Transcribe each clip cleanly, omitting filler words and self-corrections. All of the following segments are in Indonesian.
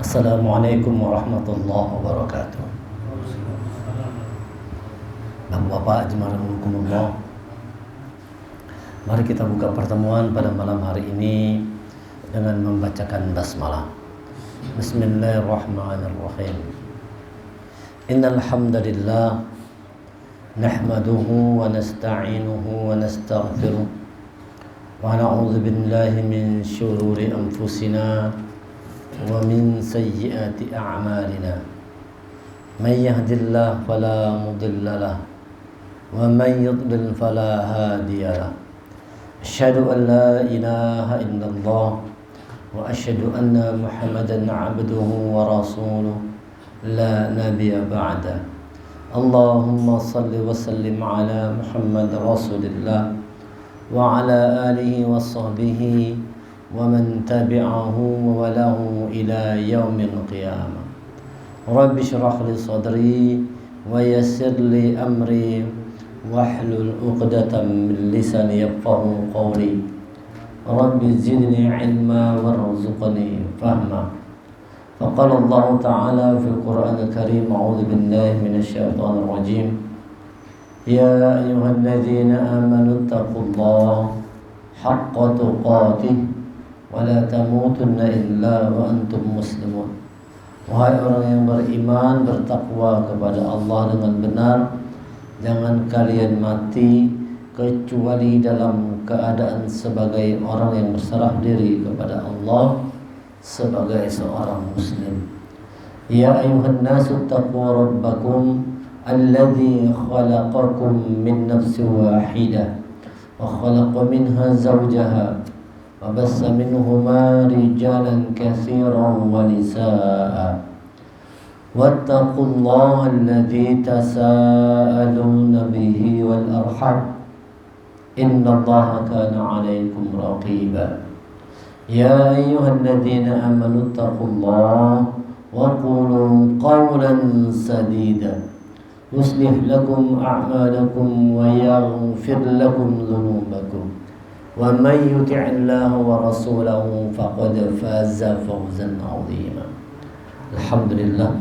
Assalamualaikum warahmatullahi wabarakatuh. Bapak-bapak jemaah, mari kita buka pertemuan pada malam hari ini dengan membacakan basmalah. Bismillahirrahmanirrahim. Innal hamdalillah nahmaduhu wa nasta'inuhu wa nastaghfiruh wa na'udzu billahi min shururi anfusina wa min sayyiati a'malina. May yahdihillahu fala mudilla lahu wa may yudlil fala hadiya lahu. Asyhadu an la ilaha illallah wa asyhadu anna Muhammadan 'abduhu wa rasuluh la nabiyya ba'da. Allahumma salli wa sallim ala Muhammad rasulillah wa ala alihi wa sahbihi ومن تبعه وله إلى يوم القيامة. رب اشرح لي صدري ويسر لي أمري واحلل عقدة من لساني يفقهوا قولي. رب زدني علما وارزقني فهما. فقال الله تعالى في القرآن الكريم: أعوذ بالله من الشيطان الرجيم. يا أيها الذين آمنوا اتقوا الله حق تقاته wala tamutunna illa wa antum muslimun. Wahai orang yang beriman, bertakwa kepada Allah dengan benar, jangan kalian mati kecuali dalam keadaan sebagai orang yang berserah diri kepada Allah, sebagai seorang muslim. Ya ayuhan nasu taqu rabbakum alladzi khalaqakum min nafsin wahidah wa khalaqa minha zawjaha وبث منهما رجالا كثيرا ونساء واتقوا الله الذي تساءلون به والأرحام إن الله كان عليكم رقيبا. يا أيها الذين آمنوا اتقوا الله وقولوا قولا سديدا يصلح لكم أعمالكم ويغفر لكم ذنوبكم ومن يطع الله ورسوله فقد فاز فوزا عظيما. Alhamdulillah,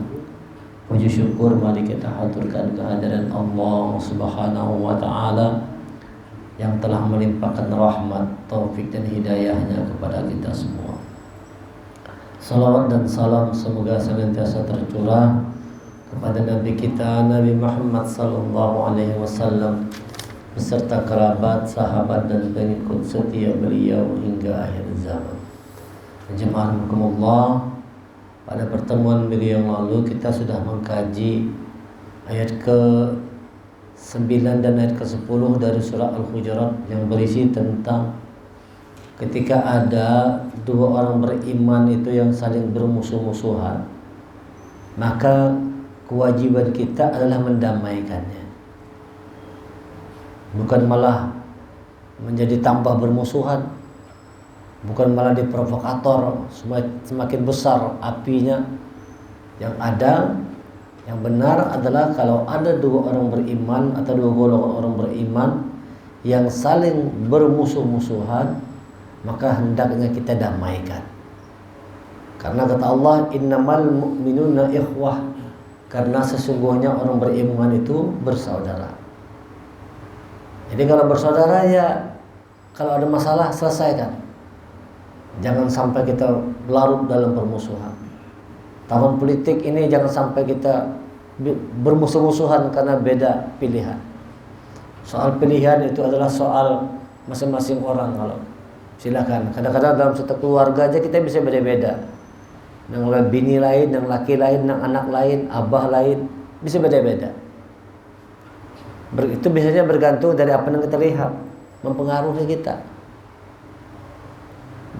puji syukur mari kita haturkan kehadiran Allah Subhanahu wa taala yang telah melimpahkan rahmat, taufik dan hidayahnya kepada kita semua. Salawat dan salam semoga senantiasa tercurah kepada Nabi kita Nabi Muhammad sallallahu alaihi wasallam beserta kerabat, sahabat dan pengikut setia beliau hingga akhir zaman. Jemaah rahimakumullah, pada pertemuan beliau yang lalu kita sudah mengkaji ayat ke-9 dan ayat ke-10 dari surah Al-Hujurat yang berisi tentang ketika ada dua orang beriman itu yang saling bermusuh-musuhan, maka kewajiban kita adalah mendamaikannya, bukan malah menjadi tambah bermusuhan, bukan malah diprovokator semakin besar apinya. Yang ada, yang benar adalah kalau ada dua orang beriman atau dua golongan orang beriman yang saling bermusuh-musuhan, maka hendaknya kita damaikan. Karena kata Allah, innamal mu'minuna ikhwah, karena sesungguhnya orang beriman itu bersaudara. Jadi kalau bersaudara ya, kalau ada masalah selesaikan. Jangan sampai kita larut dalam permusuhan. Tahun politik ini jangan sampai kita bermusuh-musuhan karena beda pilihan. Soal pilihan itu adalah soal masing-masing orang. Kalau silakan. Kadang-kadang dalam satu keluarga aja kita bisa beda-beda. Yang bini lain, yang laki lain, yang anak lain, abah lain, bisa beda-beda. Itu biasanya bergantung dari apa yang kita lihat, mempengaruhi kita.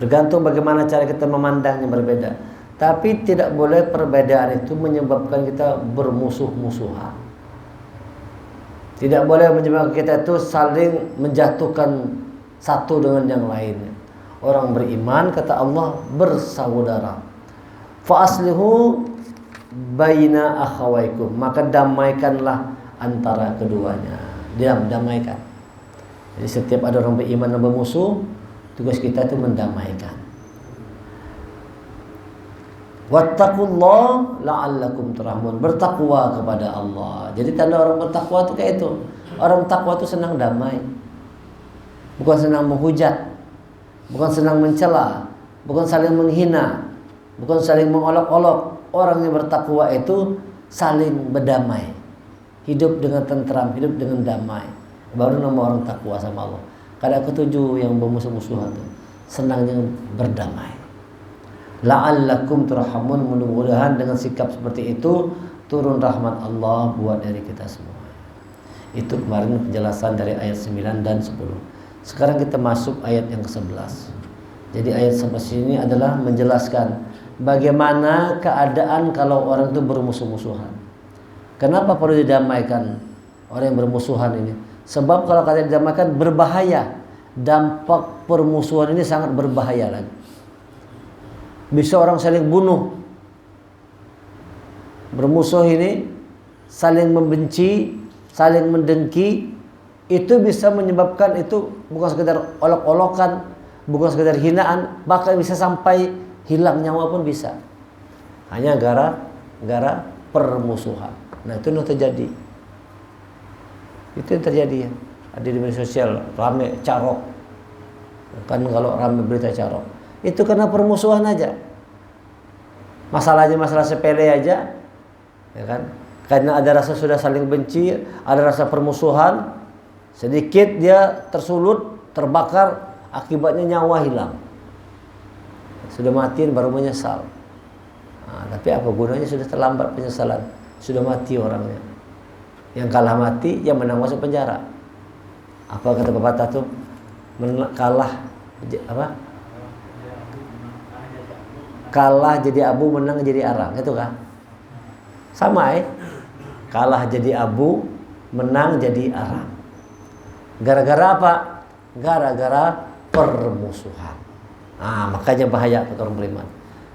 Bergantung bagaimana cara kita memandangnya berbeda. Tapi tidak boleh perbedaan itu menyebabkan kita bermusuh-musuhan. Tidak boleh menyebabkan kita itu saling menjatuhkan satu dengan yang lainnya. Orang beriman, kata Allah, bersaudara. Fa aslihu baina akhawaikum, maka damaikanlah antara keduanya. Damaikan. Jadi setiap ada orang beriman dan bermusuh, tugas kita itu mendamaikan. Wattaqullah la'allakum turhamun. Bertakwa kepada Allah. Jadi tanda orang bertakwa itu kayak itu. Orang takwa itu senang damai. Bukan senang menghujat. Bukan senang mencela. Bukan saling menghina. Bukan saling mengolok-olok. Orang yang bertakwa itu saling berdamai. Hidup dengan tentram, hidup dengan damai. Baru nama orang takwa sama Allah. Kada ketujuh yang bermusuh-musuhan itu senangnya berdamai. La'allakum turhamun, mudah-mudahan dengan sikap seperti itu turun rahmat Allah buat dari kita semua. Itu kemarin penjelasan dari ayat 9 dan 10. Sekarang kita masuk ayat yang ke-11. Jadi ayat sampai sini adalah menjelaskan bagaimana keadaan kalau orang itu bermusuh-musuhan. Kenapa perlu didamaikan orang yang bermusuhan ini? Sebab kalau kalian didamaikan berbahaya. Dampak permusuhan ini sangat berbahaya lagi. Bisa orang saling bunuh. Bermusuh ini saling membenci, saling mendengki. Itu bisa menyebabkan itu bukan sekedar olok-olokan, bukan sekedar hinaan, bahkan bisa sampai hilang nyawa pun bisa. Hanya gara-gara permusuhan. Nah itu yang terjadi. Itu yang terjadi ya. Ada di media sosial rame carok. Kan kalau rame berita carok. Itu karena permusuhan aja. Masalahnya masalah sepele aja. Ya kan? Karena ada rasa sudah saling benci, ada rasa permusuhan, sedikit dia tersulut, terbakar, akibatnya nyawa hilang. Sudah mati baru menyesal. Nah, tapi apa gunanya, sudah terlambat penyesalan. Sudah mati orangnya. Yang kalah mati, yang menang masuk penjara. Apa kata pepatah tuh? Kalah apa? Kalah jadi abu, menang jadi arang, itu kan? Sama kalah jadi abu, menang jadi arang. Gara-gara apa? Gara-gara permusuhan. Nah, makanya bahaya untuk orang beriman.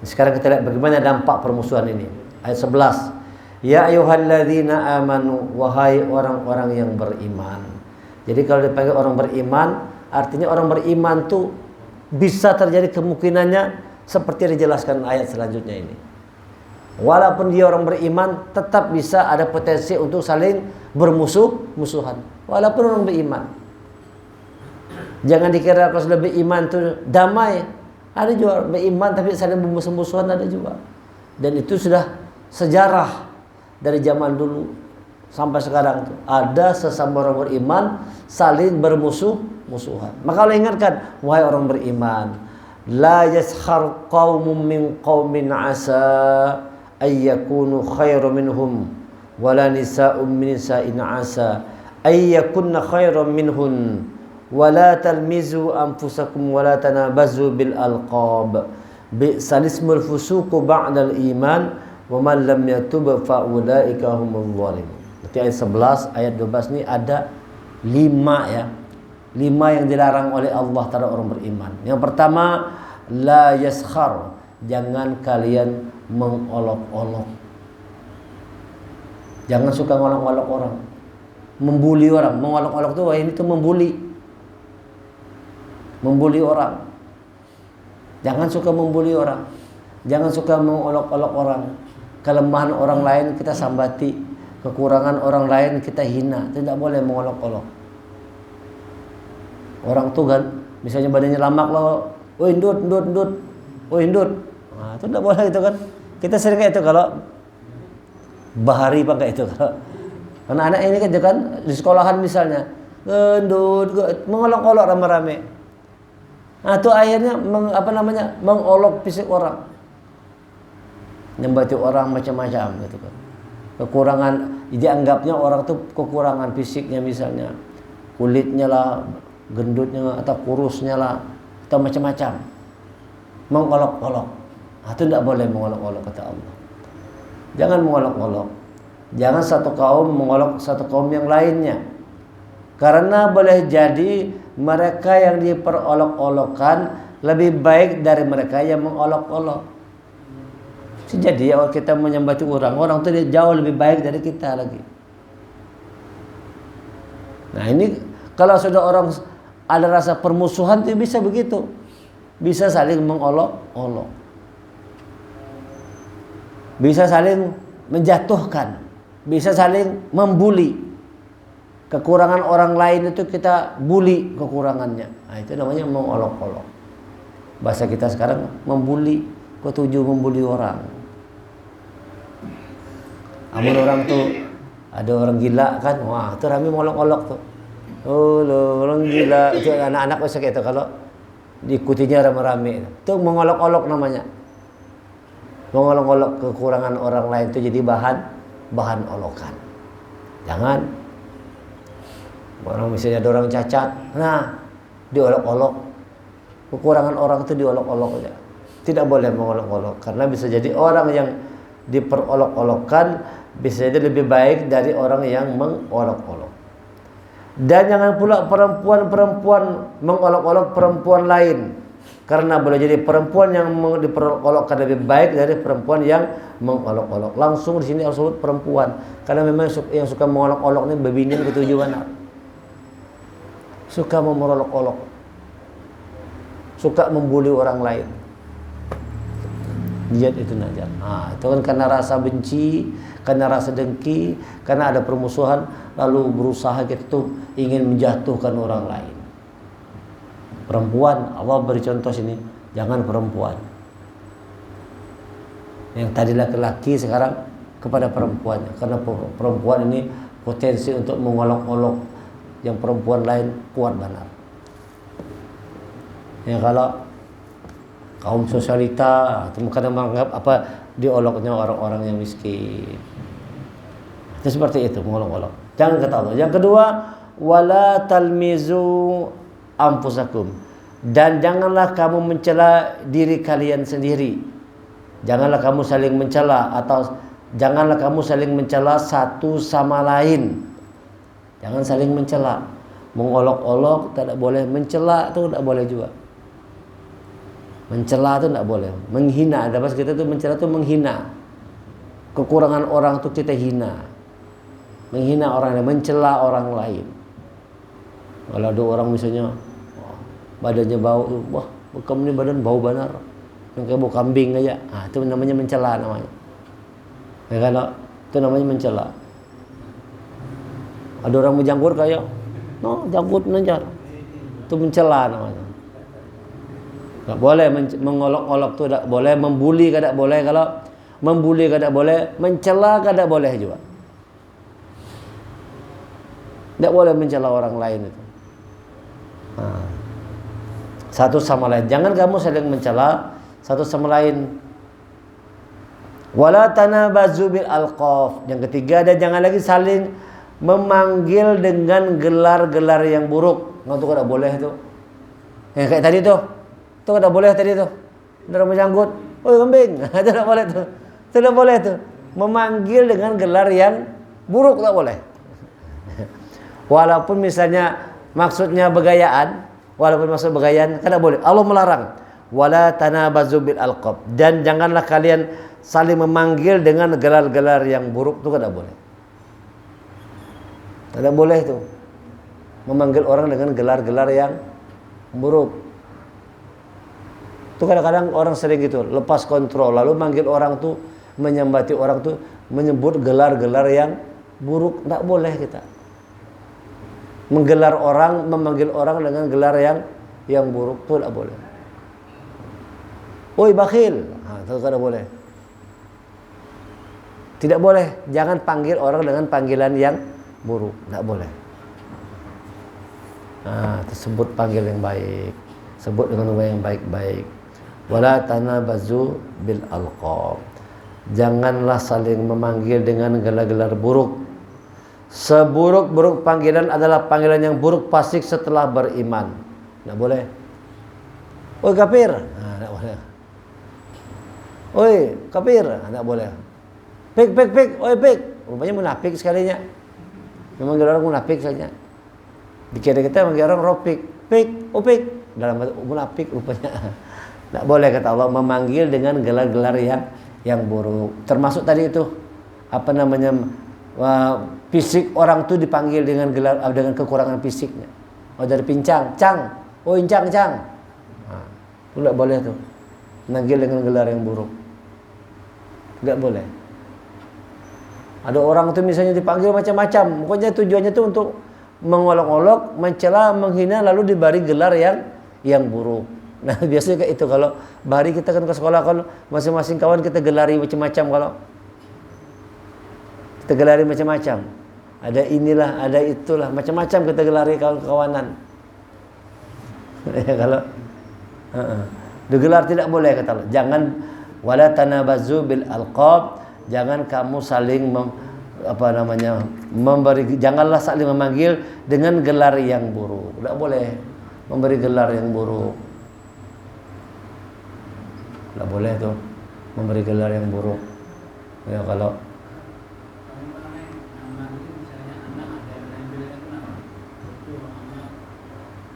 Sekarang kita lihat bagaimana dampak permusuhan ini. Ayat 11. Ya ayyuhalladzina amanu, wahai orang-orang yang beriman. Jadi kalau dipanggil orang beriman, artinya orang beriman tuh bisa terjadi kemungkinannya seperti yang dijelaskan ayat selanjutnya ini. Walaupun dia orang beriman, tetap bisa ada potensi untuk saling bermusuhan. Walaupun orang beriman. Jangan dikira kalau sudah beriman itu damai. Ada juga beriman tapi saling bermusuhan, ada juga. Dan itu sudah sejarah dari zaman dulu sampai sekarang itu. Ada sesama orang beriman saling bermusuhan. Maka Allah ingatkan, wahai orang beriman, la yaskhar qaumun min qaumin asa ayyakunu khairan minhum wala nisa'un min nisa'in asa ayyakunna khairan minhun wala talmizu anfusakum wala tanabazu bil alqab bi'sal ismul fusuqu ba'dal iman wa man lam yatub fa ulaika humul zalimun. Nanti ayat 11 ayat 12 ini ada 5 ya. 5 yang dilarang oleh Allah terhadap orang beriman. Yang pertama, la yaskhar, jangan kalian mengolok-olok. Jangan suka ngolok-olok orang, membuli orang. Mengolok-olok tuh ini tuh membuli orang. Jangan suka membuli orang, jangan suka mengolok-olok orang. Kelemahan orang lain kita sambati, kekurangan orang lain kita hina. Tidak boleh mengolok-olok. Orang tuh kan, misalnya badannya lamak loh, woi ndut, woi ndut. Nah, itu tidak boleh itu kan. Kita sering kayak itu kalau bahari pakai itu kalau anak-anak ini kan di sekolahan misalnya, ndut, mengolok-olok rame-rame. Nah, itu akhirnya mengolok fisik orang, nyembati orang macam-macam gitu kan. Kekurangan, dianggapnya orang tuh kekurangan fisiknya misalnya, kulitnya lah, gendutnya atau kurusnya lah atau macam-macam, mengolok-olok. Itu tidak boleh mengolok-olok kata Allah. Jangan mengolok-olok. Jangan satu kaum mengolok satu kaum yang lainnya, karena boleh jadi mereka yang diperolok-olokkan lebih baik dari mereka yang mengolok-olok. Jadi kalau kita menyembah orang itu jauh lebih baik dari kita lagi. Nah ini kalau sudah orang ada rasa permusuhan itu bisa begitu, bisa saling mengolok-olok. bisa saling menjatuhkan, bisa saling membuli. Kekurangan orang lain itu kita bully kekurangannya. Nah, itu namanya mengolok-olok. Bahasa kita sekarang membuli, ketujuh membuli orang. Amun orang tuh ada orang gila kan, wah itu rame mengolok-olok tuh. Oh, orang gila itu anak-anak bisa kayak itu kalau diikutinya rame-rame. Itu mengolok-olok namanya. Mengolok-olok kekurangan orang lain itu jadi bahan olokan. Jangan. Orang misalnya ada orang cacat, nah diolok-olok. Kekurangan orang itu diolok-olok aja. Tidak boleh mengolok-olok karena bisa jadi orang yang diperolok-olokkan bisa jadi lebih baik dari orang yang mengolok-olok. Dan jangan pula perempuan-perempuan mengolok-olok perempuan lain. Karena boleh jadi perempuan yang diperolokkan lebih baik dari perempuan yang mengolok-olok. Langsung di sini harus sebut perempuan. Karena memang yang suka mengolok-olok ini bebinian ketujuan. Suka memolok-olok. Suka membuli orang lain. Lihat itu najar. Nah, itu kan karena rasa benci, karena rasa dengki, karena ada permusuhan, lalu berusaha gitu ingin menjatuhkan orang lain. Perempuan, Allah beri contoh sini, jangan perempuan. Yang tadi laki-laki sekarang kepada perempuan, karena perempuan ini potensi untuk mengolok-olok yang perempuan lain kuat benar. Ya kalau kaum sosialita kadang menganggap apa dioloknya orang-orang yang miskin. Itu seperti itu mengolok-olok. Jangan kata Allah. Yang kedua, wala talmizu anfusakum. Dan janganlah kamu mencela diri kalian sendiri. Janganlah kamu saling mencela atau janganlah kamu saling mencela satu sama lain. Jangan saling mencela. Mengolok-olok tidak boleh, mencela itu tidak boleh juga. Mencela itu tidak boleh. Menghina, ada bahasa kita itu mencela itu menghina. Kekurangan orang itu kita hina. Menghina orang lain, mencela orang lain. Kalau ada orang misalnya badannya bau, wah kamu ini badan bau benar, yang kayak bau kambing aja. Nah, itu namanya mencela namanya. Ya, kalau itu namanya mencela. Ada orang menjanggut kayak, no janggut menanjar, itu mencela namanya. Tidak boleh mengolok-olok itu tidak boleh, membuli tidak boleh. Kalau membuli tidak boleh, mencela tidak boleh juga. Tidak boleh mencela orang lain itu. Nah, satu sama lain. Jangan kamu saling mencela satu sama lain. Wala tanabazu bil alqaf. Yang ketiga, dan jangan lagi saling memanggil dengan gelar-gelar yang buruk. Itu tidak boleh itu. Yang kayak tadi tuh. Itu tidak boleh tadi tuh. Orang menjanggut, "Oi kambing." Itu tidak boleh tuh. Tidak boleh tuh. Memanggil dengan gelar yang buruk tidak boleh. Walaupun misalnya maksudnya begayaan, walaupun maksud begayaan, tidak boleh. Allah melarang. Wala tanabazu bil alqab. Dan janganlah kalian saling memanggil dengan gelar-gelar yang buruk, itu tidak boleh. Tidak boleh itu. Memanggil orang dengan gelar-gelar yang buruk. Itu kadang-kadang orang sering gitu, lepas kontrol, lalu manggil orang tuh, menyembati orang tuh, menyebut gelar-gelar yang buruk. Tidak boleh kita menggelar orang, memanggil orang dengan gelar yang buruk, itu tidak boleh. Oi bakhil, itu tidak boleh. Tidak boleh, jangan panggil orang dengan panggilan yang buruk, tidak boleh. Nah, tersebut panggil yang baik, sebut dengan nama yang baik-baik. Wala tanabazu bil alqab. Janganlah saling memanggil dengan gelar-gelar buruk. Seburuk-buruk panggilan adalah panggilan yang buruk fasik setelah beriman. Tidak boleh. Oi kafir, tidak boleh. Oi kafir, tidak boleh. Pik, oi pik. Rupanya munafik sekalinya. Memanggil orang munafik saja. Dikira kita memanggil orang ropik, pik, opik. Dalam munafik rupanya. Tidak boleh kata Allah memanggil dengan gelar-gelar yang buruk. Termasuk tadi itu apa namanya fisik orang itu dipanggil dengan gelar dengan kekurangan fisiknya. Oh dari pincang, cang, oh incang, cang. Nah, itu tidak boleh tuh. Manggil dengan gelar yang buruk. Nggak boleh. Ada orang tuh misalnya dipanggil macam-macam, pokoknya tujuannya tuh untuk mengolok-olok, mencela, menghina, lalu diberi gelar yang buruk. Nah biasanya kayak itu, kalau bahari kita kan ke sekolah, kalau masing-masing kawan kita gelari macam-macam, kalau kita gelari macam-macam, ada inilah, ada itulah, macam-macam kita gelari kawan-kawanan. Ya kalau digelar tidak boleh, kata Allah. Jangan wala tanabazu bil alqab, jangan kamu saling janganlah saling memanggil dengan gelar yang buruk. Tidak boleh memberi gelar yang buruk. Tidak boleh tuh memberi gelar yang buruk. Ya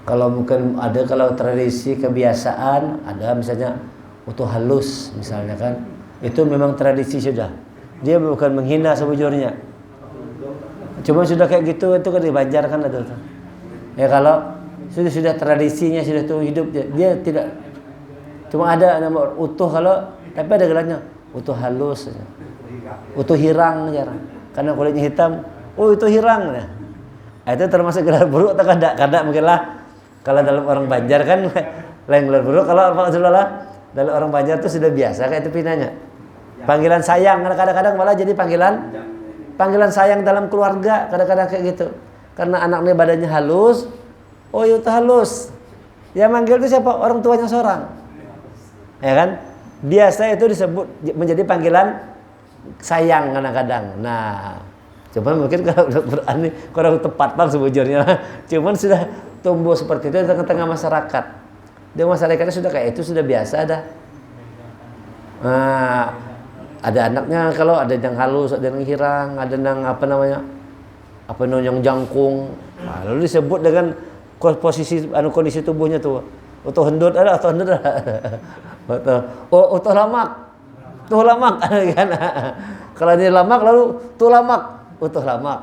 kalau mungkin ada, kalau tradisi kebiasaan ada, misalnya utuh halus misalnya kan, itu memang tradisi sudah. Dia bukan menghina sebujurnya. Cuma sudah kayak gitu, itu kan di Banjar kan ada tuh. Ya kalau sudah tradisinya sudah tuh hidup, dia tidak cuma ada nama utuh, kalau tapi ada gelarnya utuh halus, utuh hirang jarang. Karena kulitnya hitam, oh itu hirang. Nah, itu termasuk gelar buruk atau kada mungkin lah. Kalau dalam orang Banjar kan lain gelar buruk. Kalau dalam orang Banjar tuh sudah biasa kayak itu pinanya. Panggilan sayang, kadang-kadang malah jadi panggilan sayang dalam keluarga, kadang-kadang kayak gitu. Karena anaknya badannya halus, oh itu halus. Yang manggil itu siapa? Orang tuanya seorang. Ya kan? Biasa itu disebut menjadi panggilan sayang kadang-kadang. Nah, cuman mungkin kalau Quran ini kurang tepat bang sebujurnya. Cuman sudah tumbuh seperti itu di tengah-tengah masyarakat. Di masyarakatnya sudah kayak itu, sudah biasa dah. Nah, ada anaknya, kalau ada yang halus, ada yang hirang, ada yang yang jangkung. Nah, lalu disebut dengan posisi kondisi tubuhnya tuh. Utuh hendut ada, utuh hendut ada. Utuh lamak. Tuh lamak kan. Kalau ini lamak lalu tuh lamak, utuh lamak.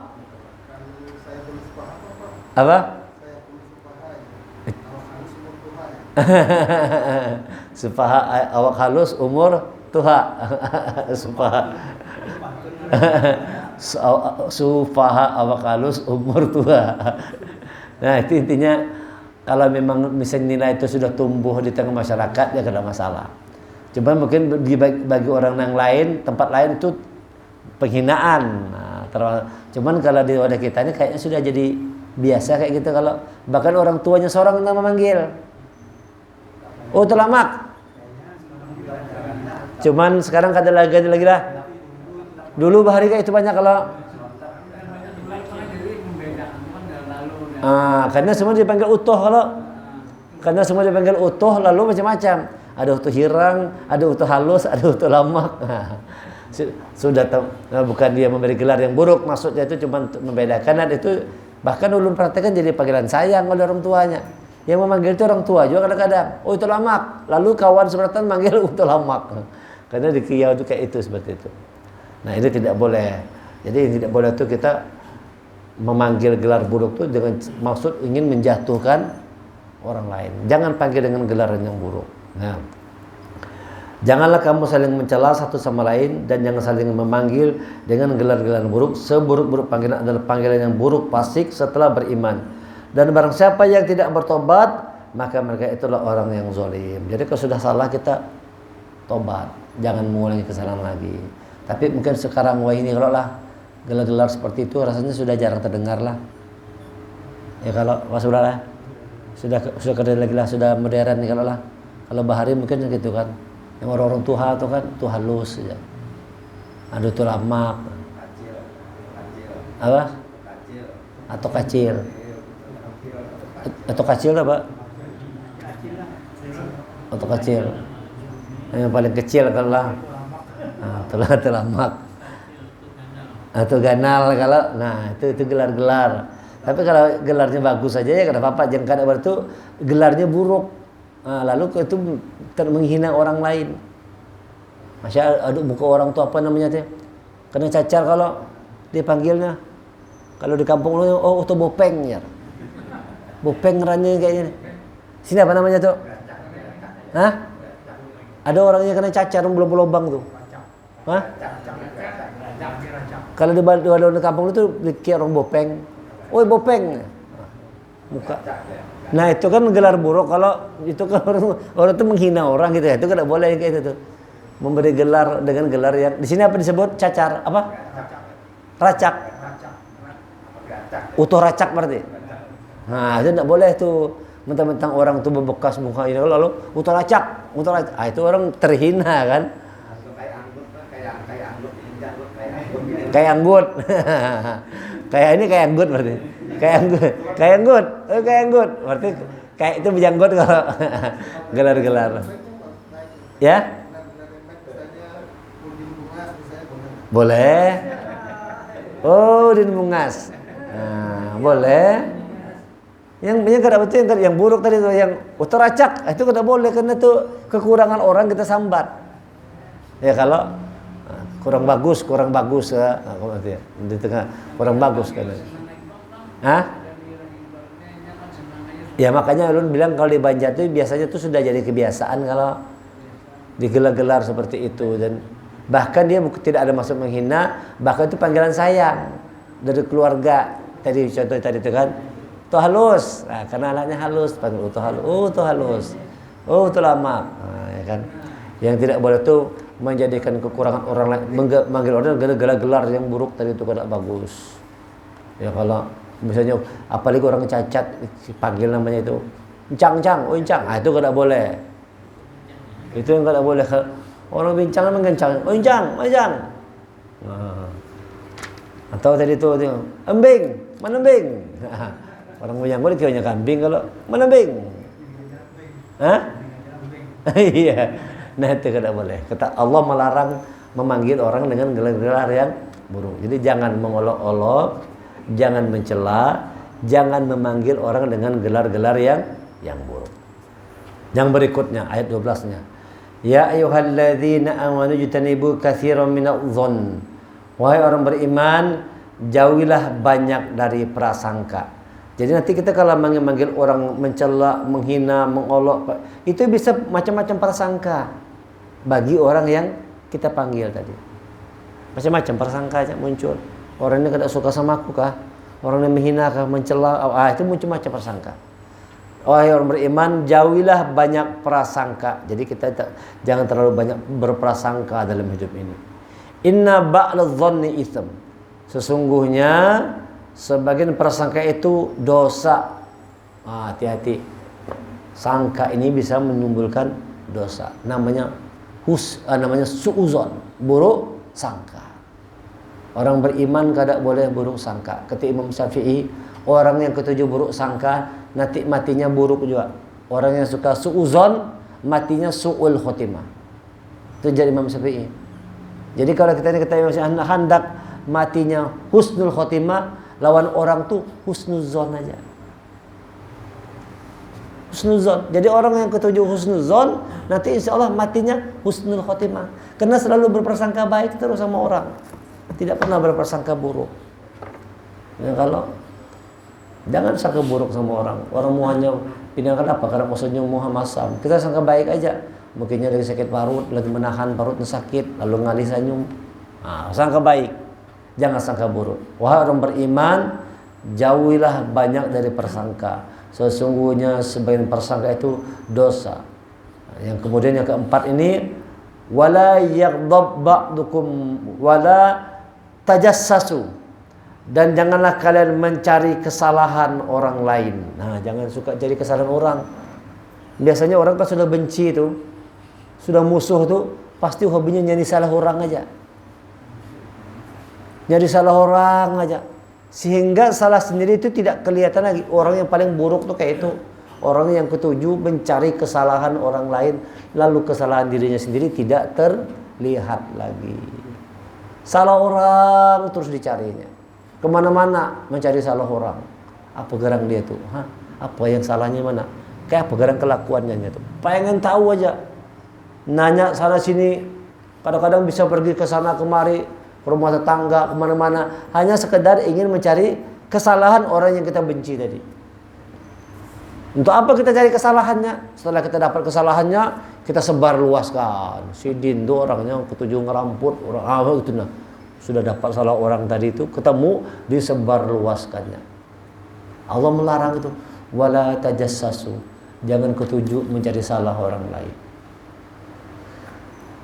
Apa? Supaha awak halus, umur tuha. Supaha awak halus, umur tua. Nah itu intinya, kalau memang misalnya nilai itu sudah tumbuh di tengah masyarakat, ya tidak masalah. Cuma mungkin bagi orang yang lain, tempat lain itu penghinaan. Nah, cuman kalau di wadah kita ini kayaknya sudah jadi biasa kayak gitu. Kalau bahkan orang tuanya seorang nama manggil, oh telamak. Cuman sekarang kada lagi lah. Dulu bahari kayak itu banyak kalau. Karena semua dipanggil utuh, karena semua dipanggil utuh, lalu macam-macam. Ada utuh hirang, ada utuh halus, ada utuh lamak. Sudah tahu, bukan dia memberi gelar yang buruk, maksudnya itu cuma membedakan. Dan itu bahkan ulun praktekkan jadi panggilan sayang oleh orang tuanya. Yang memanggil itu orang tua juga kadang-kadang. Oh itu lamak. Lalu kawan seberatan manggil utuh lamak. Karena di Kiau itu kayak itu, seperti itu. Nah ini tidak boleh. Jadi yang tidak boleh itu kita memanggil gelar buruk itu dengan maksud ingin menjatuhkan orang lain. Jangan panggil dengan gelar yang buruk. Nah, janganlah kamu saling mencela satu sama lain, dan jangan saling memanggil dengan gelar-gelar buruk. Seburuk-buruk panggilan adalah panggilan yang buruk, fasik setelah beriman. Dan barang siapa yang tidak bertobat, maka mereka itulah orang yang zalim. Jadi kalau sudah salah, kita tobat, jangan mengulangi kesalahan lagi. Tapi mungkin sekarang ini kalau lah gelar-gelar seperti itu rasanya sudah jarang terdengar lah. Ya kalau sudah lah, sudah lagi lah, sudah modern nih kalau lah. Kalau bahari mungkin gitu kan, yang orang-orang tuha itu kan tuh halus ya. Ada tuh lamak. Apa? Atau kacil. Atau kacil apa? Atau kacil. Yang paling kecil kalau lah. Nah, itu lamak. Atau ganal kalau, nah itu gelar-gelar. Tapi kalau gelarnya bagus saja ya kada apa-apa. Jangan kada berarti gelarnya buruk. Nah, lalu itu menghina orang lain. Masya aduh buka orang tua apa namanya teh? Kena cacar kalau dipanggilnya. Kalau di kampung lu oh itu bopeng ya. Bopeng ngerannya kayaknya. Sini apa namanya tuh? Hah? Ada orangnya kena cacar belum lubang tuh. Hah? Kalau di kampung itu kayak orang bopeng. Oi bopeng. Muka. Nah itu kan gelar buruk. Kalau itu kan orang itu menghina orang gitu ya. Itu kan tidak boleh kayak itu tuh. Memberi gelar dengan gelar yang di sini apa disebut cacar apa? Racak. Utuh racak berarti. Nah itu tidak boleh tuh. Mentang-mentang orang tuh bebekas muka ini lalu utuh racak. Ah itu orang terhina kan? Kayak anggut. Kayak ini kayak anggut berarti. Kayak anggut. Kayak anggut. Berarti kayak itu berjanggut kalau gelar-gelar. Ya? Boleh. Oh, Udin Bungas. Nah, boleh. Yang banyak kada betul yang buruk tadi itu yang utaracak itu kada boleh karena itu kekurangan orang kita sambat. Ya kalau kurang bagus ya. Di tengah kurang bagus kan. Hah? Ya makanya Ulun bilang kalau di Banjar itu biasanya tuh sudah jadi kebiasaan kalau digelar-gelar seperti itu dan bahkan dia tidak ada maksud menghina, bahkan itu panggilan sayang dari keluarga. Tadi contoh tadi itu kan, tuh halus. Nah, karena anaknya halus, panggil tuh halus. Oh, tuh halus. Oh, tuh lama. Nah, ya kan. Yang tidak boleh tuh menjadikan kekurangan orang lain, manggil orang gelar-gelar yang buruk tadi itu tidak bagus. Ya kalau misalnya apalagi orang cacat panggil namanya itu encang-encang, oh encang. Ah, itu tidak boleh. Itu yang tidak boleh. Orang bincang mengencang, oh encang, encang. Nah. Atau tadi itu embing, mana embing? Orang menyangkut kayaknya kambing kalau mana embing? Hah? Iya. Nah itu tidak boleh. Kata Allah melarang memanggil orang dengan gelar-gelar yang buruk. Jadi jangan mengolok-olok, jangan mencela, jangan memanggil orang dengan gelar-gelar yang buruk. Yang berikutnya ayat 12-nya. Ya ayyuhalladzina amanu jtanibu katsiran minadh-dhonn. Wahai orang beriman, jauhilah banyak dari prasangka. Jadi nanti kita kalau manggil orang mencela, menghina, mengolok, itu bisa macam-macam prasangka bagi orang yang kita panggil tadi. Macam-macam prasangka aja muncul. Orang ini tidak suka sama aku kah? Orang yang menghina kah, mencela, itu macam-macam prasangka. Wahai orang beriman, jauhilah banyak prasangka. Jadi kita jangan terlalu banyak berprasangka dalam hidup ini. Inna ba'dadh-dhanni itsm. Sesungguhnya sebagian prasangka itu dosa. Hati-hati. Sangka ini bisa menimbulkan dosa. Namanya su'uzon, buruk sangka. Orang beriman kada boleh buruk sangka. Kata Imam Syafi'i, orang yang ketujuh buruk sangka nanti matinya buruk juga. Orang yang suka su'uzon matinya su'ul khotimah. Itu jadi Imam Syafi'i. Jadi kalau kita masih hendak matinya husnul khotimah, lawan orang tuh husnuzon aja. Husnuzon. Jadi orang yang ketujuh husnuzon nanti insya Allah matinya husnul khotimah. Karena selalu berprasangka baik terus sama orang. Tidak pernah berprasangka buruk. Ya, kalau jangan sangka buruk sama orang. Orang muanya pindahkan apa? Karena maksudnya muha masam. Kita sangka baik aja. Mungkinnya lagi sakit parut, lagi menahan parutnya sakit, lalu ngalih senyum. Sangka baik. Jangan sangka buruk. Wahai orang beriman, jauhilah banyak dari persangka. Sesungguhnya sebagian persangka itu dosa. Yang kemudian yang keempat ini, wala yaghdab ba'dukum wala tajassasu. Dan janganlah kalian mencari kesalahan orang lain. Nah, jangan suka cari kesalahan orang. Biasanya orang kan sudah benci itu, sudah musuh tuh, pasti hobinya nyari salah orang aja. Nyari salah orang aja. Sehingga salah sendiri itu tidak kelihatan lagi. Orang yang paling buruk tuh kayak itu. Orang yang ketujuh mencari kesalahan orang lain, lalu kesalahan dirinya sendiri tidak terlihat lagi. Salah orang terus dicarinya. Kemana-mana mencari salah orang. Apa gerang dia tuh? Apa yang salahnya mana? Kayak apa gerang kelakuannya tuh? Pengen tahu aja. Nanya sana sini. Kadang-kadang bisa pergi ke sana kemari, ke rumah tetangga, kemana-mana. Hanya sekedar ingin mencari kesalahan orang yang kita benci tadi. Untuk apa kita cari kesalahannya? Setelah kita dapat kesalahannya, kita sebar luaskan. Si Din tuh orangnya ketujuh ngeramput orang apa gitu nah. Sudah dapat salah orang tadi itu ketemu disebar luaskannya. Allah melarang itu. Wala tajassasu. Jangan ketujuh mencari salah orang lain.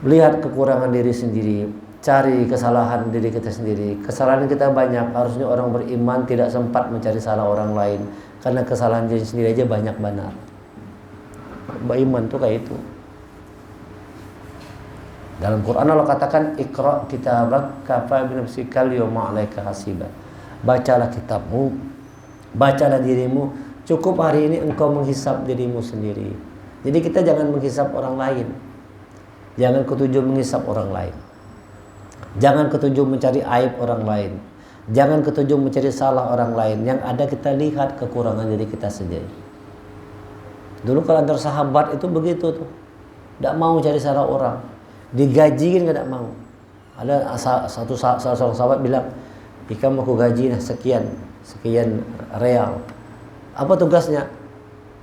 Lihat kekurangan diri sendiri, cari kesalahan diri kita sendiri. Kesalahan kita banyak, harusnya orang beriman tidak sempat mencari salah orang lain karena kesalahan diri sendiri aja banyak benar. Beriman tuh kayak itu. Dalam Quran Allah katakan Iqra kitabak kafa bi nafsikal yawma 'alaika hasiba. Bacalah kitabmu, bacalah dirimu, cukup hari ini engkau menghisap dirimu sendiri. Jadi kita jangan menghisap orang lain. Jangan ketujuh menghisap orang lain. Jangan ketujuh mencari aib orang lain. Jangan ketujuh mencari salah orang lain. Yang ada kita lihat kekurangan diri kita sendiri. Dulu kalau antar sahabat itu begitu tuh. Tidak mau cari salah orang. Digajiin tidak mau. Ada salah seorang sahabat bilang, "Ika mau aku gaji sekian real." Apa tugasnya?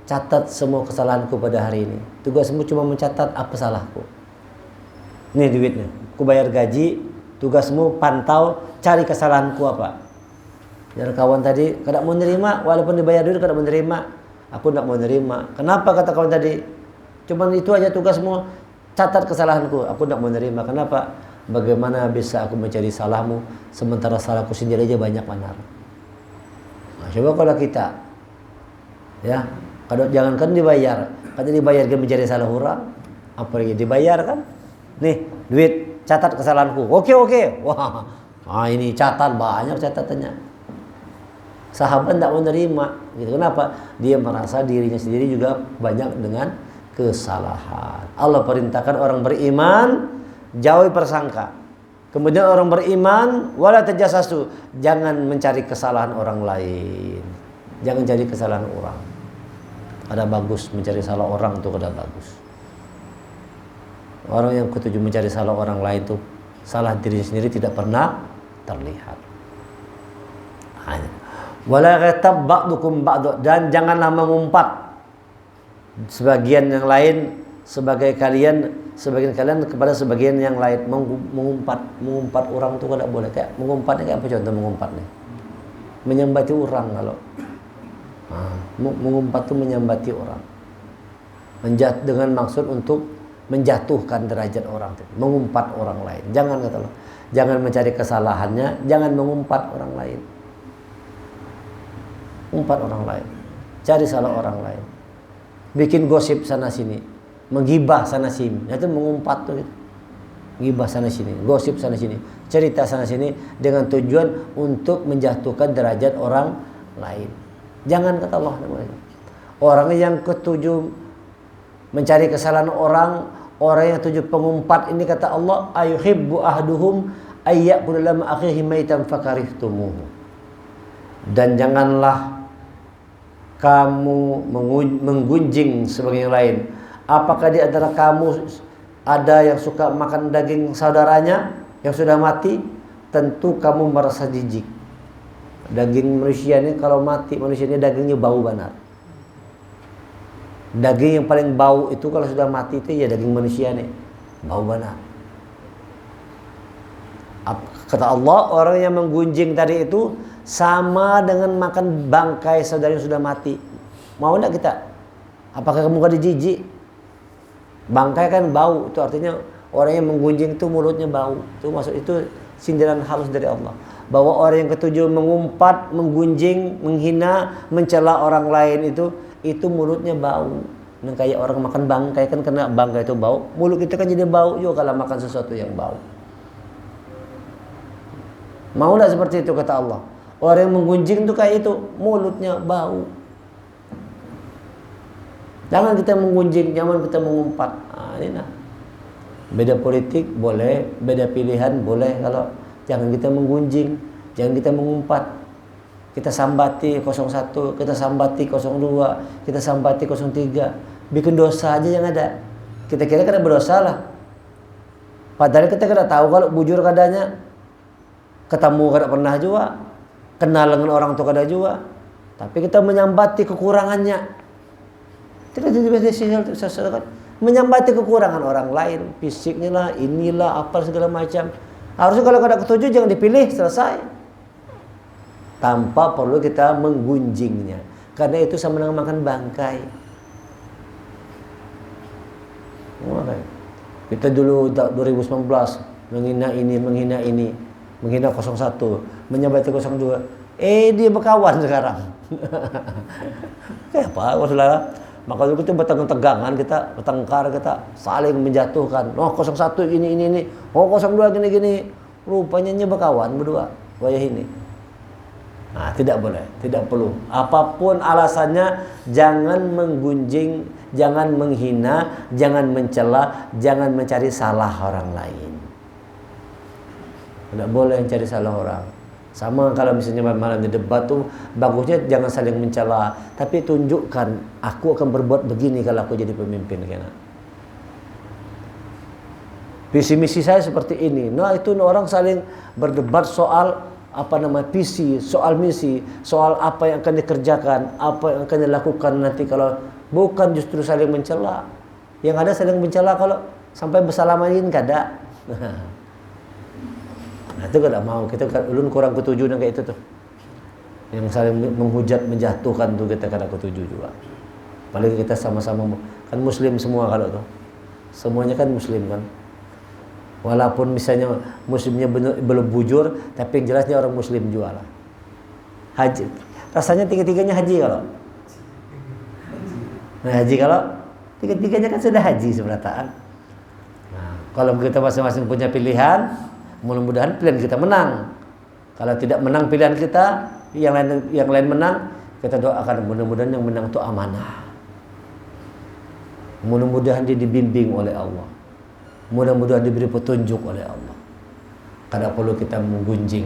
Catat semua kesalahanku pada hari ini. Tugasmu cuma mencatat apa salahku. Ini duitnya. Aku bayar gaji, tugasmu pantau cari kesalahanku apa. Yang kawan tadi tidak mau nerima, walaupun dibayar duit tidak mau nerima. Aku tidak mau nerima. Kenapa kata kawan tadi? Cuman itu aja tugasmu, catat kesalahanku. Aku tidak mau nerima. Kenapa? Bagaimana bisa aku mencari salahmu sementara salahku sendiri aja banyak benar. Nah, coba kalau kita, ya, kalau jangankan dibayar, katanya dibayar ke mencari salah orang, apalagi dibayar kan? Nih duit, catat kesalahanku. Oke. Wah, ini catat banyak catatannya. Sahabat tidak mau nerima. Gitu. Kenapa? Dia merasa dirinya sendiri juga banyak dengan kesalahan. Allah perintahkan orang beriman jauhi persangka. Kemudian orang beriman wala tajassasu, jangan mencari kesalahan orang lain. Jangan cari kesalahan orang. Ada bagus mencari salah orang itu ada bagus. Orang yang ketujuh mencari salah orang lain itu salah diri sendiri tidak pernah terlihat. Wala ghatab ba'dukum ba'd, dan janganlah mengumpat sebagian kalian kepada sebagian yang lain. Mengumpat orang itu tidak boleh. Kayak mengumpatnya kayak apa contoh mengumpatnya? Menyambati orang kalau. Mengumpat itu menyambati orang. Dengan maksud untuk menjatuhkan derajat orang, mengumpat orang lain. Jangan kata Allah. Jangan mencari kesalahannya, jangan mengumpat orang lain. Umpat orang lain. Cari salah orang lain. Bikin gosip sana sini, menggibah sana sini. Itu mengumpat tuh gitu. Gibah sana sini, gosip sana sini, cerita sana sini dengan tujuan untuk menjatuhkan derajat orang lain. Jangan kata Allah. Orang yang ketujuh mencari kesalahan orang yang tujuh pengumpat ini kata Allah, ayuhibbu ahduhum ayyakul lam akhihi maitan fakarihtumuhu. Dan janganlah kamu menggunjing sebagai yang lain. Apakah di antara kamu ada yang suka makan daging saudaranya yang sudah mati? Tentu kamu merasa jijik. Daging manusia ini kalau mati manusia ini dagingnya bau benar. Daging yang paling bau itu kalau sudah mati itu ya daging manusia nih, bau benar. Kata Allah, orang yang menggunjing tadi itu sama dengan makan bangkai saudara yang sudah mati. Mau enggak kita? Apakah kamu gak dijijik? Bangkai kan bau, itu artinya orang yang menggunjing itu mulutnya bau. Itu maksud itu sindiran halus dari Allah. Bahwa orang yang ketujuh mengumpat, menggunjing, menghina, mencela orang lain itu mulutnya bau. Nah, kayak orang makan bangkai kan kena bangkai itu bau, mulut kita kan jadi bau juga kalau makan sesuatu yang bau. Mau enggak seperti itu kata Allah? Orang yang menggunjing itu kayak itu, mulutnya bau. Jangan kita menggunjing, jangan kita mengumpat. Ini nah. Beda politik boleh, beda pilihan boleh, kalau jangan kita menggunjing, jangan kita mengumpat. Kita sambati 01, kita sambati 02, kita sambati 03. Bikin dosa aja yang ada. Kita kira kada berdosa lah. Padahal kita kada tahu kalau bujur kadanya. Ketemu kada pernah juga. Kenal dengan orang tua kada juga. Tapi kita menyambati kekurangannya. Tidak jadi sesuatu kan. menyambati kekurangan orang lain, fisiknya lah, inilah, apa segala macam. Harusnya kalau ada ketujuh jangan dipilih, selesai. Tanpa perlu kita menggunjingnya. Karena itu sama dengan makan bangkai. Kita dulu 2019 menghina ini, menghina 01, menyambati 02. Dia berkawan sekarang. Kayak apa, saudara? Maka dulu kita bertegangan, kita bertengkar, kita saling menjatuhkan. Oh 01 ini. Oh 02 gini. Rupanya berkawan berdua. Wayah ini. Nah, tidak boleh, tidak perlu. Apapun alasannya, jangan menggunjing, jangan menghina, jangan mencela, jangan mencari salah orang lain. Tidak boleh mencari salah orang. Sama kalau misalnya malam di debat tuh, bagusnya jangan saling mencela, tapi tunjukkan aku akan berbuat begini kalau aku jadi pemimpin. Visi misi saya seperti ini. Nah itu orang saling berdebat soal visi, soal misi, soal apa yang akan dikerjakan, apa yang akan dilakukan nanti, kalau bukan justru saling mencela. Yang ada saling mencela kalau sampai bersalaman kada. Nah itu kada mau, kita ulun kurang ketujuh kayak itu tuh. Yang saling menghujat, menjatuhkan tuh kita kada ketujuh juga. Apalagi kita sama-sama kan muslim semua kalau tuh. Semuanya kan muslim kan. Walaupun misalnya muslimnya belum bujur, tapi yang jelasnya orang muslim juga lah. Haji, rasanya tiga-tiganya haji kalau. Nah, haji kalau tiga-tiganya kan sudah haji sebenarnya. Nah, kalau kita masing-masing punya pilihan, mudah-mudahan pilihan kita menang. Kalau tidak menang pilihan kita, yang lain menang, kita doakan mudah-mudahan yang menang itu amanah. Mudah-mudahan dia dibimbing oleh Allah. Mudah-mudahan diberi petunjuk oleh Allah. Kada perlu kita menggunjing,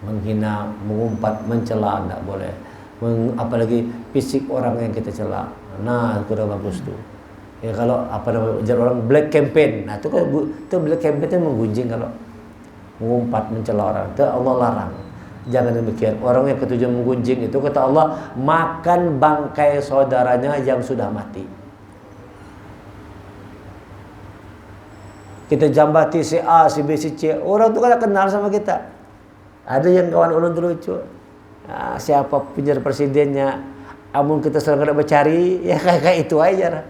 menghina, mengumpat, mencela, tidak boleh. Apalagi fisik orang yang kita cela. Nah, itu udah bagus tuh. Ya kalau ujar orang black campaign. Nah, itu black campaign itu menggunjing kalau mengumpat, mencela orang. Itu Allah larang. Jangan demikian. Orang yang ketujuh menggunjing itu kata Allah makan bangkai saudaranya yang sudah mati. Kita jambati si A, si B, si C. Orang tu kan kenal sama kita. Ada yang kawan ulun tu lucu. Siapa penjara presidennya? Amun kita sering kada bercari, ya kayak itu aja.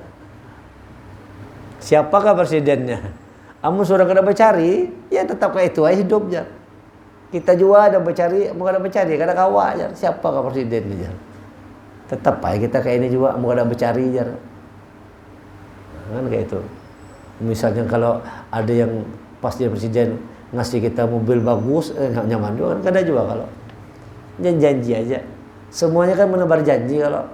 Siapakah presidennya? Amun sudah kada bercari, ya tetap kayak itu aja hidupnya. Kita juga ada bercari, amun kada bercari, kada kawa aja. Siapakah presidennya? Tetap aja kita kayak ini juga, amun kada bercari aja. Kan kayak itu. Misalnya kalau ada yang pas dia presiden ngasih kita mobil bagus, nyaman juga kan, kada juga kalau janji aja. Semuanya kan menebar janji kalau.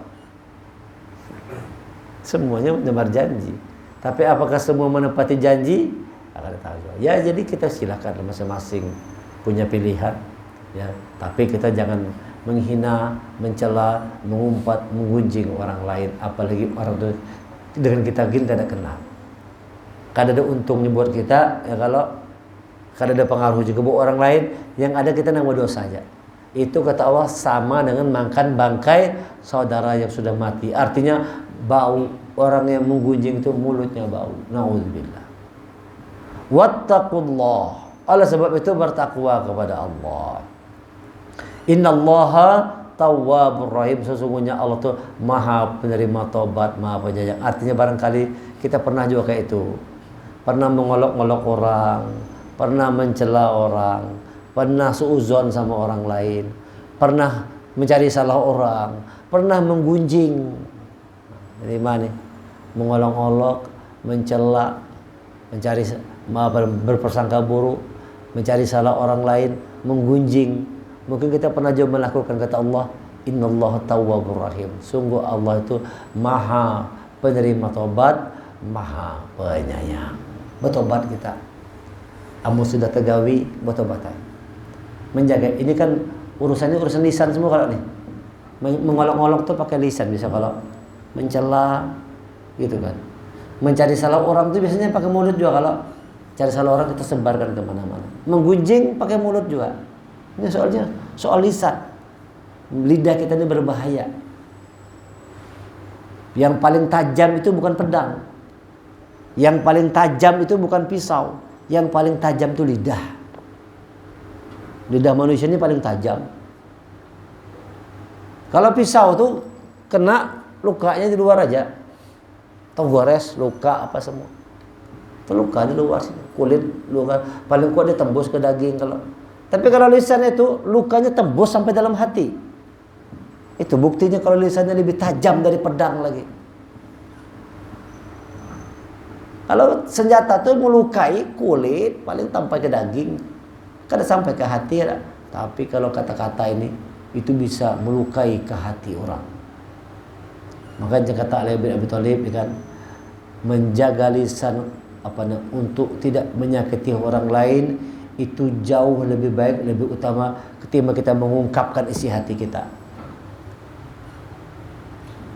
Semuanya menebar janji. Tapi apakah semua menepati janji? Kada tahu juga. Ya jadi kita silakan masing-masing punya pilihan. Ya, tapi kita jangan menghina, mencela, mengumpat, menggunjing orang lain, apalagi orang itu dengan kita gini kada kenal. Kada ada untungnya buat kita ya kalau kada ada pengaruh juga buat orang lain, yang ada kita nambah dosa saja. Itu kata Allah sama dengan makan bangkai saudara yang sudah mati. Artinya bau, orang yang menggunjing itu mulutnya bau. Nauzubillah. Wattaqullah. Oleh sebab itu bertakwa kepada Allah. Innallaha tawwabur rahim. Sesungguhnya Allah itu maha penerima taubat, maha penyayang. Artinya barangkali kita pernah juga kayak itu. Pernah mengolok-olok orang, pernah mencela orang, pernah suuzon sama orang lain, pernah mencari salah orang, pernah menggunjing. Jadi mana? Mengolok-olok, mencela, mencari berprasangka buruk, mencari salah orang lain, menggunjing. Mungkin kita pernah juga melakukan kata Allah, Innallaha tawwabur rahim. Sungguh Allah itu maha penerima taubat, maha penyayang. Bertobat kita. Amun sudah tegawi, bertobatan. Menjaga. Ini kan urusannya urusan lisan semua kalau nih. Mengolok-olok tuh pakai lisan bisa kalau mencela gitu kan. Mencari salah orang tuh biasanya pakai mulut juga kalau cari salah orang kita sebarkan kemana-mana. Menggunjing pakai mulut juga. Ini soalnya soal lisan. Lidah kita ini berbahaya. Yang paling tajam itu bukan pedang. Yang paling tajam itu bukan pisau, yang paling tajam itu lidah. Lidah manusia ini paling tajam. Kalau pisau tuh kena, lukanya di luar aja. Atau gores, luka apa semua. Itu luka di luar sini, kulit luka. Paling kuat dia tembus ke daging kalau. Tapi kalau lisan itu lukanya tembus sampai dalam hati. Itu buktinya kalau lisannya lebih tajam dari pedang lagi. Kalau senjata itu melukai kulit, paling sampai ke daging. Kada sampai ke hati ya. Tapi kalau kata-kata ini itu bisa melukai ke hati orang. Makanya kata Ali bin Abi Thalib kan, menjaga lisan untuk tidak menyakiti orang lain itu jauh lebih baik, lebih utama ketimbang kita mengungkapkan isi hati kita.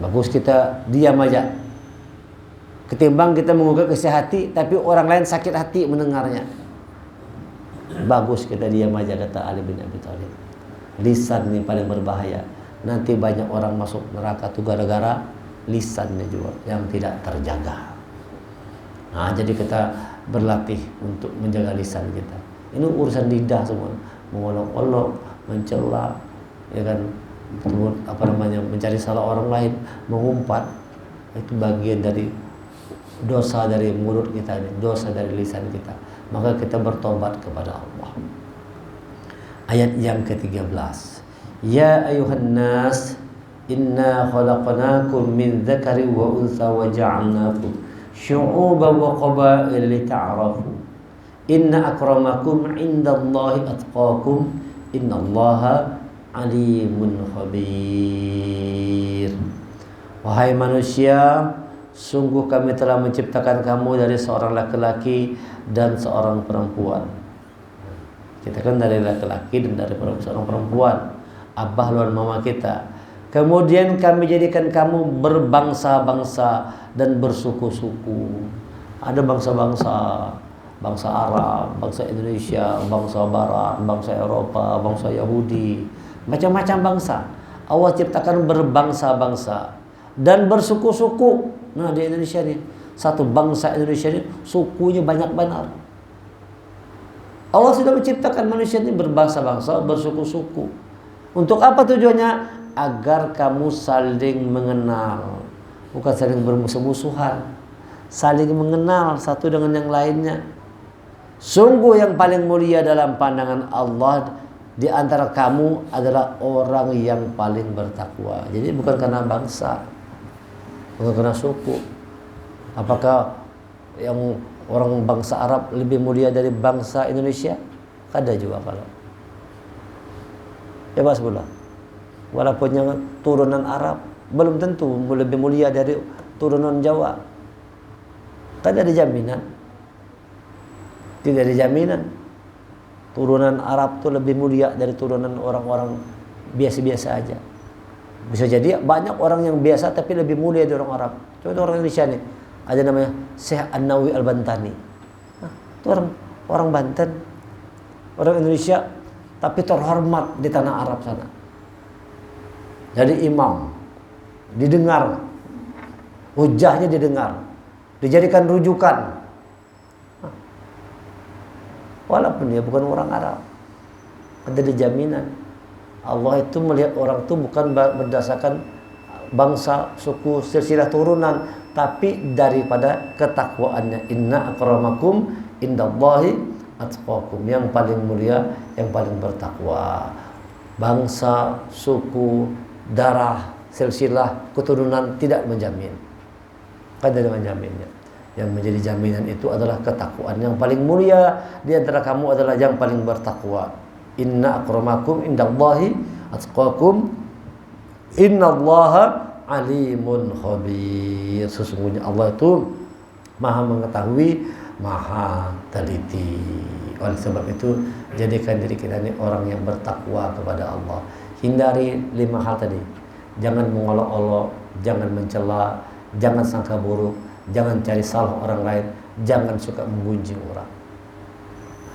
Bagus kita diam aja ketimbang kita mengungkap isi hati tapi orang lain sakit hati mendengarnya. Bagus kita diam aja, kata Ali bin Abi Thalib. Lisan ini paling berbahaya. Nanti banyak orang masuk neraka tuh gara-gara lisannya juga yang tidak terjaga. Nah, jadi kita berlatih untuk menjaga lisan kita. Ini urusan lidah semua, mengolok-olok, mencela, ya kan, mencari salah orang lain, mengumpat, itu bagian dari dosa dari mulut kita ini, dosa dari lisan kita. Maka kita bertobat kepada Allah. Ayat yang ke-13. Ya ayuhan nas, inna khalaqnakum min dzakari wa untha wa ja'alnakum syu'uban wa qabaila lita'arafu. Inna akramakum 'indallahi atqakum. Innallaha alimun khabir. Wahai manusia, sungguh kami telah menciptakan kamu dari seorang laki-laki dan seorang perempuan. Kita kan dari laki-laki dan dari seorang perempuan, abah lawan mama kita. Kemudian kami jadikan kamu berbangsa-bangsa dan bersuku-suku. Ada bangsa-bangsa, bangsa Arab, bangsa Indonesia, bangsa Barat, bangsa Eropa, bangsa Yahudi, macam-macam bangsa. Allah ciptakan berbangsa-bangsa dan bersuku-suku. Nah, di Indonesia nih, satu bangsa Indonesia ini sukunya banyak benar. Allah sudah menciptakan manusia ini berbangsa-bangsa, bersuku-suku. Untuk apa tujuannya? Agar kamu saling mengenal, bukan saling bermusuh-musuhan. Saling mengenal satu dengan yang lainnya. Sungguh yang paling mulia dalam pandangan Allah di antara kamu adalah orang yang paling bertakwa. Jadi bukan karena bangsa, bukan karena suku. Apakah yang orang bangsa Arab lebih mulia dari bangsa Indonesia? Ada juga kalau. Coba sebelah. Walaupun yang turunan Arab belum tentu lebih mulia dari turunan Jawa. Tidak ada jaminan. Tidak ada jaminan. Turunan Arab itu lebih mulia dari turunan orang-orang biasa-biasa aja. Bisa jadi banyak orang yang biasa tapi lebih mulia dari orang Arab. Contoh orang Indonesia nih. Ada namanya Syekh An-Nawawi Al-Bantani. Nah, itu orang Banten, orang Indonesia, tapi terhormat di tanah Arab sana. Jadi imam, didengar, hujahnya didengar, dijadikan rujukan. Nah, walaupun dia bukan orang Arab, ada jaminan. Allah itu melihat orang itu bukan berdasarkan bangsa, suku, silsilah turunan, tapi daripada ketakwaannya. Inna akramakum indallahi atqakum. Yang paling mulia, yang paling bertakwa. Bangsa, suku, darah, silsilah, keturunan tidak menjamin. Tidak menjaminnya. Yang menjadi jaminan itu adalah ketakwaan. Yang paling mulia di antara kamu adalah yang paling bertakwa. Inna akramakum indallahi atqakum. Innallaha alimun khabir. Sesungguhnya Allah itu maha mengetahui, maha teliti. Oleh sebab itu, jadikan diri kita ini orang yang bertakwa kepada Allah. Hindari 5 hal tadi. Jangan mengolok-olok, jangan mencela, jangan sangka buruk, jangan cari salah orang lain, jangan suka menggunjing orang.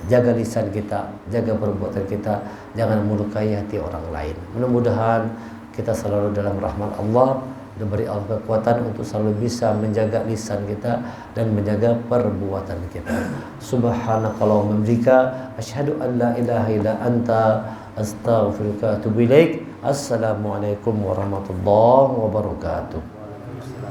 Jaga lisan kita, jaga perbuatan kita, jangan melukai hati orang lain. Mudah-mudahan kita selalu dalam rahmat Allah diberi Allah kekuatan untuk selalu bisa menjaga lisan kita dan menjaga perbuatan kita. Subhanakallahumma bika asyhadu an la ilaha illa anta astaghfiruka wa atubu ilaik. Assalamualaikum warahmatullahi wabarakatuh.